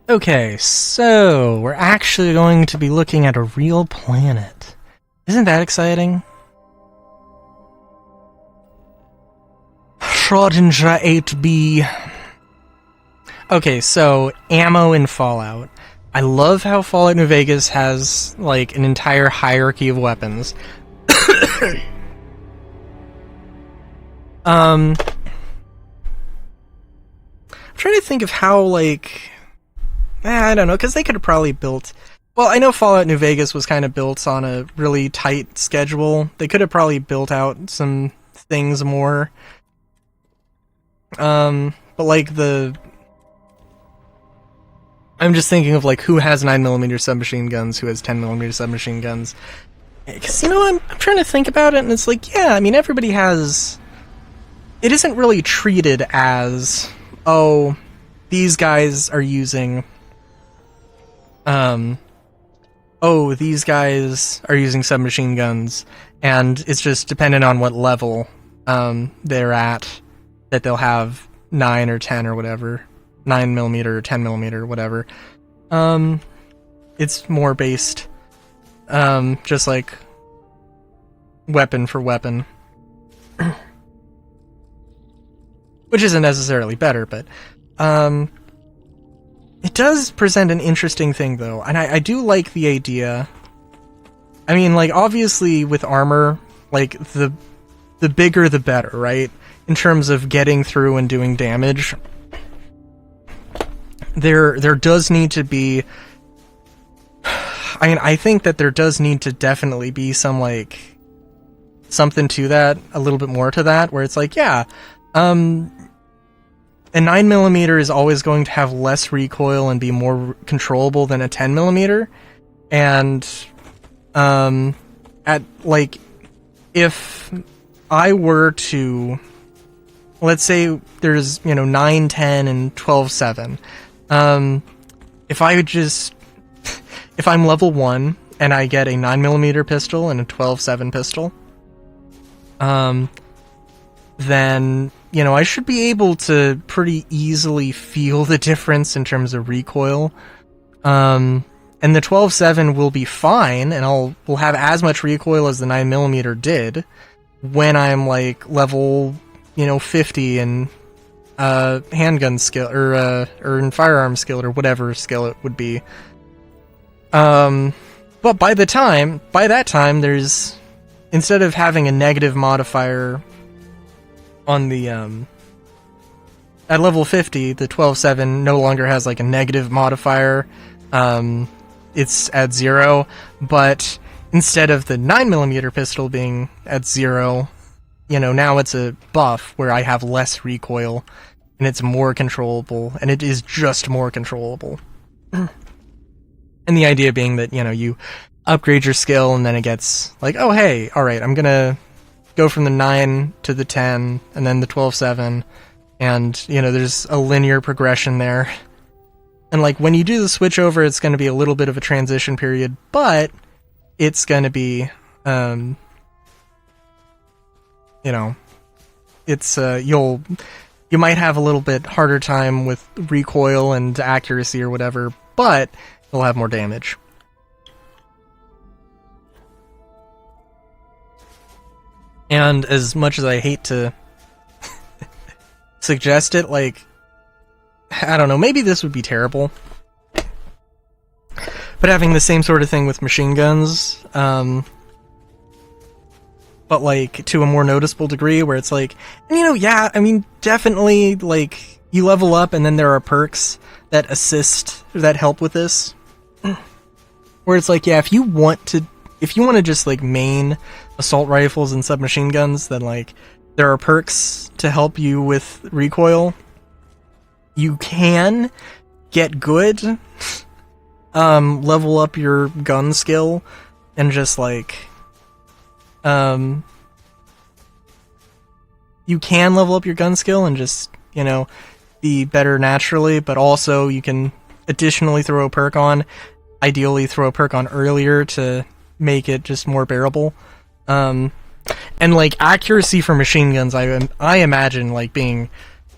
Okay, so we're actually going to be looking at a real planet. Isn't that exciting? Schrodinger VIII-b. Okay, so ammo in Fallout. I love how Fallout New Vegas has, like, an entire hierarchy of weapons. I'm trying to think of how, like... I don't know, because they could have probably built... Well, I know Fallout New Vegas was kind of built on a really tight schedule. They could have probably built out some things more. But, like, I'm just thinking of, like, who has 9mm submachine guns, who has 10mm submachine guns. Because, you know, I'm trying to think about it, and it's like, yeah, I mean, everybody has... It isn't really treated as, oh, these guys are using... these guys are using submachine guns, and it's just dependent on what level they're at, that they'll have 9 or 10 or whatever. 9mm or 10mm or whatever. It's more based, just like weapon for weapon. Which isn't necessarily better, but it does present an interesting thing, though, and I do like the idea. I mean, like, obviously with armor, like, the bigger the better, right? In terms of getting through and doing damage. There does need to be... I mean, I think that there does need to definitely be some, like, something to that, a little bit more to that, where it's like, yeah, a 9mm is always going to have less recoil and be more controllable than a 10mm, and at, like, if I were to, let's say there's, you know, 9, 10, and 12, 7, if I would just, if I'm level 1 and I get a 9mm pistol and a 12-7 pistol, then, you know, I should be able to pretty easily feel the difference in terms of recoil. And the 12-7 will be fine, and will have as much recoil as the 9mm did when I'm, like, level, you know, 50 in handgun skill, or in firearm skill, or whatever skill it would be. But by that time, there's, instead of having a negative modifier on the, at level 50, the 12-7 no longer has, like, a negative modifier. It's at 0, but instead of the 9mm pistol being at 0, you know, now it's a buff where I have less recoil, and it's more controllable, and it is just more controllable. And the idea being that, you know, you upgrade your skill, and then it gets like, oh, hey, alright, I'm gonna go from the 9 to the 10, and then the 12-7, and, you know, there's a linear progression there. And, like, when you do the switch over, it's going to be a little bit of a transition period, but it's going to be, you know, it's, you might have a little bit harder time with recoil and accuracy or whatever, but you'll have more damage. And as much as I hate to suggest it, like, I don't know, maybe this would be terrible. But having the same sort of thing with machine guns, but, like, to a more noticeable degree, where it's like, and, you know, yeah, I mean, definitely, like, you level up, and then there are perks that assist, or that help with this. Where it's like, yeah, if you want to just, like, main assault rifles and submachine guns, then, like, there are perks to help you with recoil. You can get good, level up your gun skill, and just, like, you can level up your gun skill and just, you know, be better naturally, but also you can additionally throw a perk on, ideally throw a perk on earlier to make it just more bearable. And, like, accuracy for machine guns, I imagine, like, being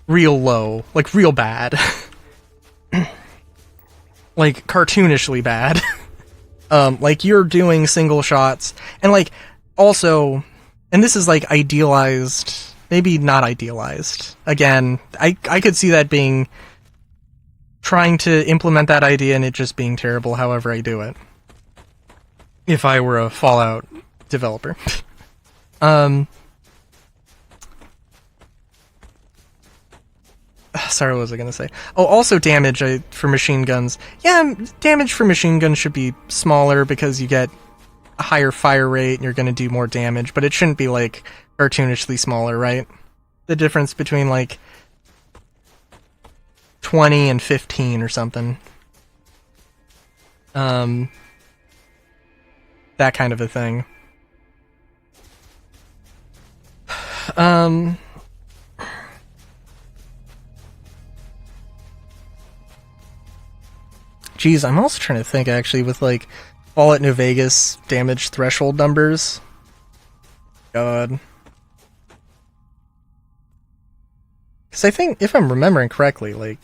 real low, like, real bad. like, cartoonishly bad. Like, you're doing single shots, and, like, also, and this is, like, idealized, maybe not idealized. Again, I could see that being, trying to implement that idea and it just being terrible however I do it. If I were a Fallout developer. Sorry, what was I going to say? Oh, also damage for machine guns. Yeah, damage for machine guns should be smaller because you get a higher fire rate and you're going to do more damage, but it shouldn't be, like, cartoonishly smaller, right? The difference between, like, 20 and 15 or something. That kind of a thing. Geez, I'm also trying to think, actually, with, like, Fallout New Vegas damage threshold numbers. God. Because I think, if I'm remembering correctly, like,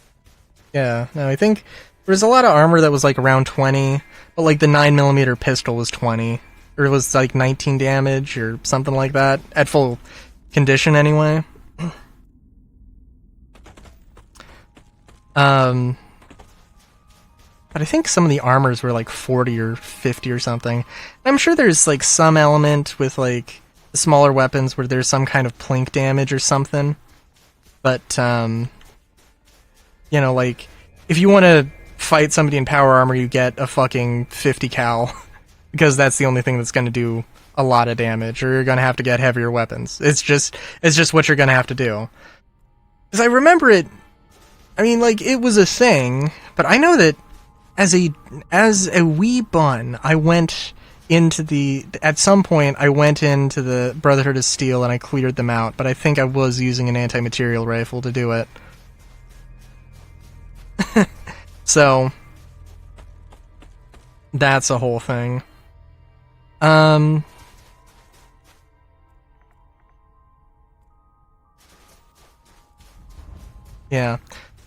yeah, no, I think there's a lot of armor that was, like, around 20, but, like, the 9mm pistol was 20, or it was, like, 19 damage, or something like that, at full condition, anyway. But I think some of the armors were like 40 or 50 or something. I'm sure there's like some element with like the smaller weapons where there's some kind of plink damage or something. But, you know, like, if you want to fight somebody in power armor, you get a fucking 50 cal. Because that's the only thing that's going to do a lot of damage, or you're going to have to get heavier weapons. It's just what you're going to have to do. Because I remember it, I mean, like, it was a thing, but I know that as a wee bun, I went into at some point, I went into the Brotherhood of Steel and I cleared them out, but I think I was using an anti-material rifle to do it. So, that's a whole thing. Yeah.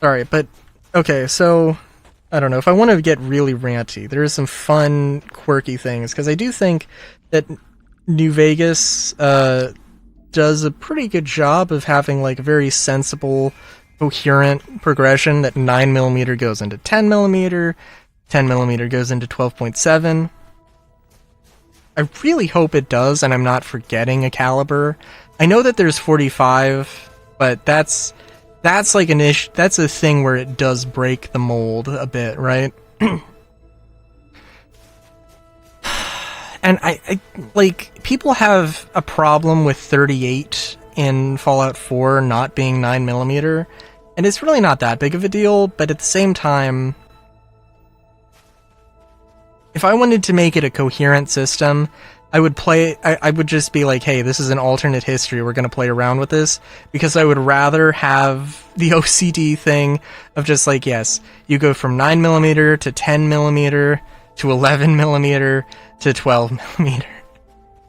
Sorry, but, okay, so I don't know, if I want to get really ranty, there are some fun, quirky things, because I do think that New Vegas does a pretty good job of having, like, a very sensible, coherent progression that 9mm goes into 10mm, 10mm goes into 12.7. I really hope it does, and I'm not forgetting a caliber. I know that there's 45, but that's like an issue. That's a thing where it does break the mold a bit, right? And I like, people have a problem with 38 in Fallout 4 not being 9mm, and it's really not that big of a deal, but at the same time, if I wanted to make it a coherent system, I would just be like, hey, this is an alternate history, we're going to play around with this, because I would rather have the OCD thing of just like, yes, you go from 9mm to 10mm to 11mm to 12mm.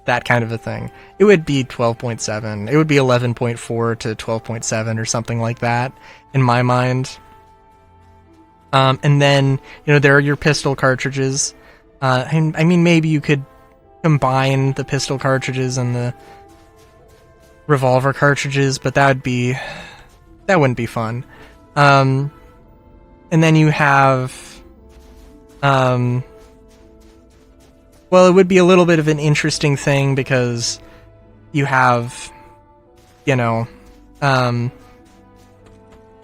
That kind of a thing. It would be 12.7. It would be 11.4 to 12.7 or something like that, in my mind. And then, you know, there are your pistol cartridges. I mean, maybe you could combine the pistol cartridges and the revolver cartridges, but that wouldn't be fun. And then you have, well, it would be a little bit of an interesting thing because you have, you know, it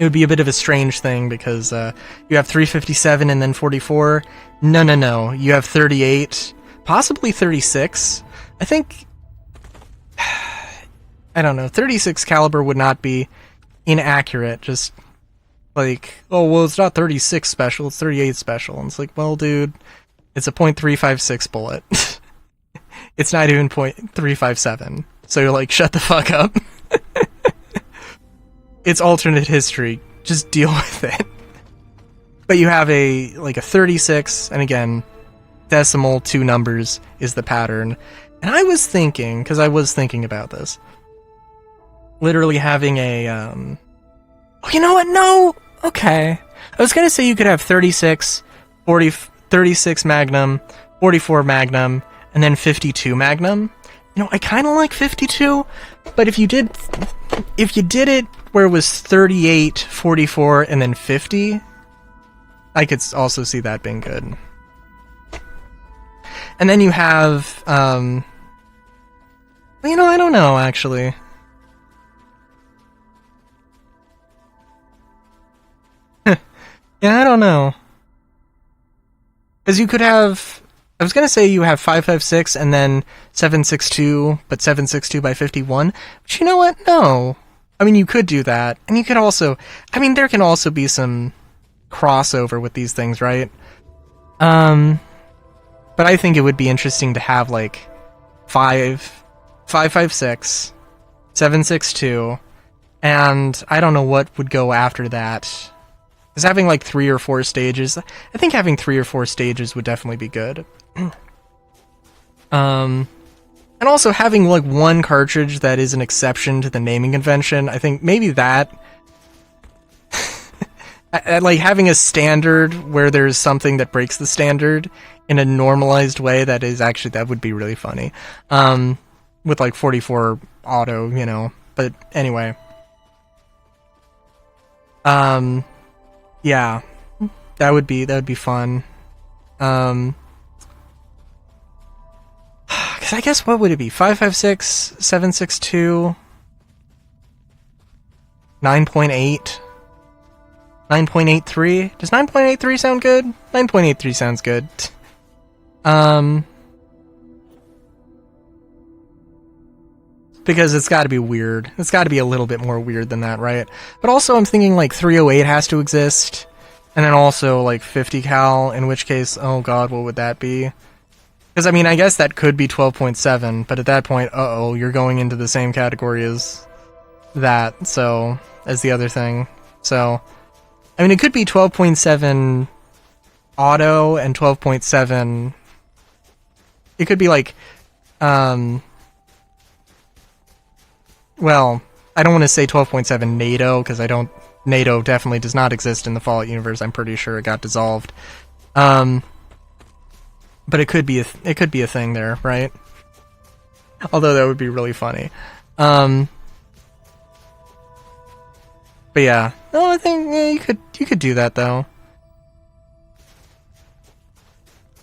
would be a bit of a strange thing because you have 357 and then 44. No, you have 38. Possibly 36. I think, I don't know, 36 caliber would not be inaccurate, just like, oh, well, it's not 36 special, it's 38 special. And it's like, well, dude, it's a .356 bullet. It's not even .357. So you're like, shut the fuck up. It's alternate history. Just deal with it. But you have a 36, and again, decimal, 2 numbers is the pattern. And I was thinking, because I was thinking about this, literally having a, oh, you know what? No! Okay. I was gonna say you could have 36, 36 Magnum, 44 Magnum, and then 52 Magnum. You know, I kind of like 52, but if you did it where it was 38, 44, and then 50, I could also see that being good. And then you have, you know, I don't know, actually. Yeah, I don't know. Because you could have, I was going to say you have 556 and then 762, but 762 by 51. But you know what? No. I mean, you could do that. And you could also, I mean, there can also be some crossover with these things, right? But I think it would be interesting to have, like, 556, 762, and I don't know what would go after that. Because having, like, 3 or 4 stages, I think having 3 or 4 stages would definitely be good. And also having, like, one cartridge that is an exception to the naming convention, I think maybe that... like, having a standard where there's something that breaks the standard in a normalized way that is actually, that would be really funny. With, like, 44 auto, you know. But, anyway. Yeah, that would be fun. Because I guess what would it be? 556, 762, 9.8, 9.83. Does 9.83 sound good? 9.83 sounds good. Because it's got to be weird. It's got to be a little bit more weird than that, right? But also I'm thinking like 308 has to exist. And then also like 50 cal, in which case, oh god, what would that be? Because I mean, I guess that could be 12.7, but at that point, uh-oh, you're going into the same category as that, so, as the other thing. So, I mean, it could be 12.7 auto and 12.7... It could be like, well, I don't want to say 12.7 NATO, because NATO definitely does not exist in the Fallout universe. I'm pretty sure it got dissolved. But it could be a thing there, right? Although that would be really funny. But yeah, no, I think you could do that though.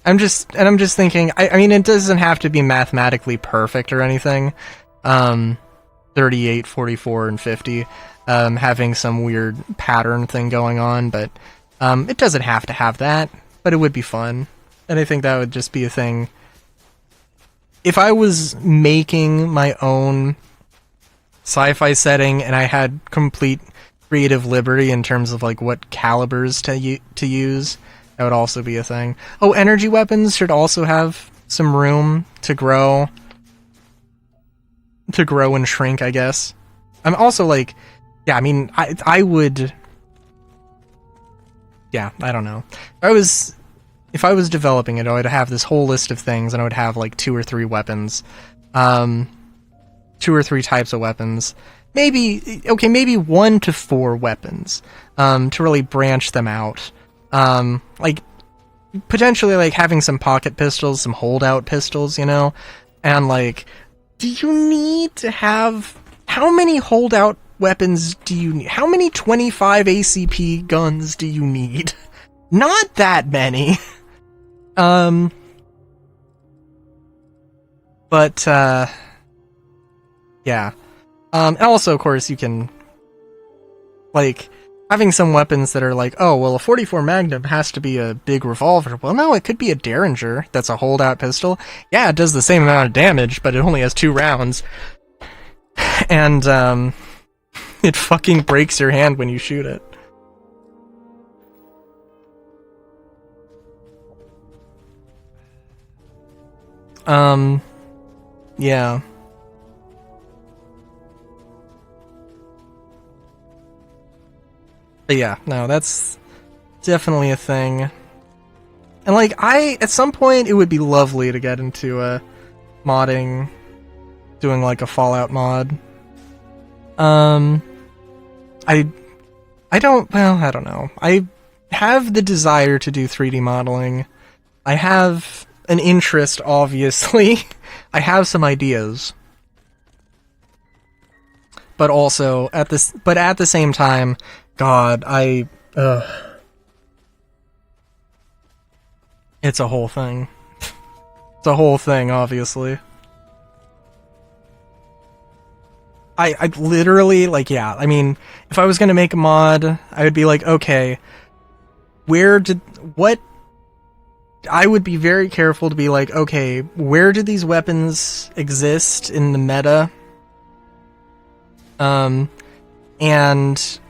I'm just thinking. I mean, it doesn't have to be mathematically perfect or anything. 38, 44, and 50, having some weird pattern thing going on, but it doesn't have to have that, but it would be fun, and I think that would just be a thing. If I was making my own sci-fi setting and I had complete creative liberty in terms of like what calibers to use, that would also be a thing. Oh, energy weapons should also have some room to grow and shrink, I guess. I'm also like, yeah, I mean, I would, yeah, I don't know. If I was developing it, I would have this whole list of things, and I would have like 2 or 3 weapons, 2 or 3 types of weapons, maybe 1 to 4 weapons, to really branch them out, like potentially like having some pocket pistols, some holdout pistols, you know, and like, do you need to have, how many holdout weapons do you need? How many 25 ACP guns do you need? Not that many. But, yeah. And also, of course, you can, like, having some weapons that are like, oh, well, a 44 Magnum has to be a big revolver. Well, no, it could be a Derringer that's a holdout pistol. Yeah, it does the same amount of damage, but it only has 2 rounds. And, it fucking breaks your hand when you shoot it. Yeah. But yeah, no, that's definitely a thing. And like, at some point, it would be lovely to get into modding, doing like a Fallout mod. I don't know. have the desire to do 3D modeling. I have an interest, obviously. I have some ideas. But also, at the same time, God, it's a whole thing. It's a whole thing, obviously. I literally, like, yeah, I mean, if I was gonna make a mod, I would be like, okay, I would be very careful to be like, okay, where do these weapons exist in the meta? And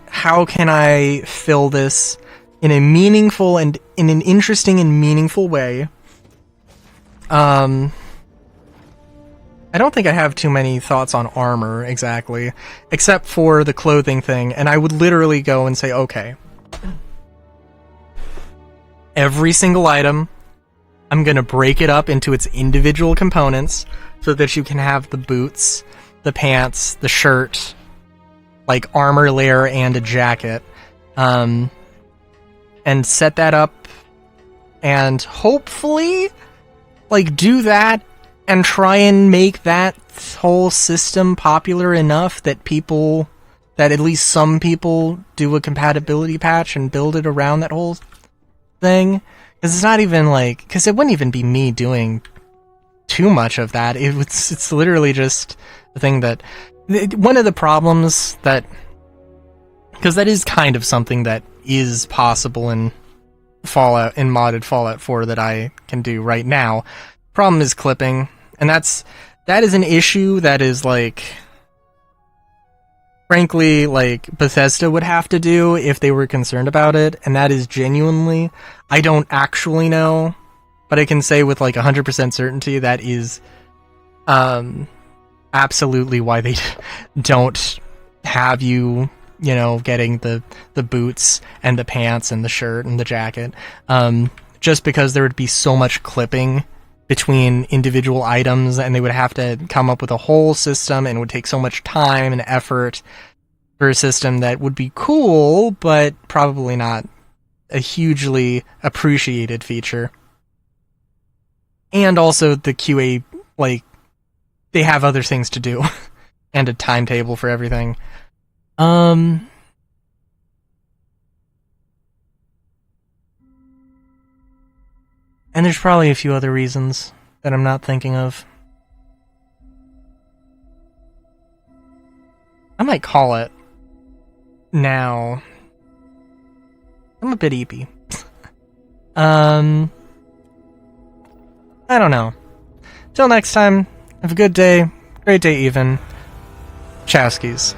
how can I fill this in a meaningful and in an interesting and meaningful way? I don't think I have too many thoughts on armor, exactly, except for the clothing thing, and I would literally go and say, okay, every single item, I'm gonna break it up into its individual components, so that you can have the boots, the pants, the shirt, like armor layer and a jacket, and set that up, and hopefully, like, do that, and try and make that whole system popular enough that at least some people do a compatibility patch and build it around that whole thing. Because it's not even like, because it wouldn't even be me doing too much of that. It's literally just the thing that, one of the problems that, because that is kind of something that is possible in modded Fallout 4 that I can do right now. Problem is clipping, and that is an issue that is, like, frankly, like, Bethesda would have to do if they were concerned about it, and that is genuinely, I don't actually know, but I can say with, like, 100% certainty that is absolutely why they don't have you know, getting the boots and the pants and the shirt and the jacket, just because there would be so much clipping between individual items, and they would have to come up with a whole system, and it would take so much time and effort for a system that would be cool, but probably not a hugely appreciated feature. And also the QA, like, they have other things to do, and a timetable for everything. And there's probably a few other reasons that I'm not thinking of. I might call it now. I'm a bit eepy. I don't know. Till next time, have a good day, great day even. Chowskis.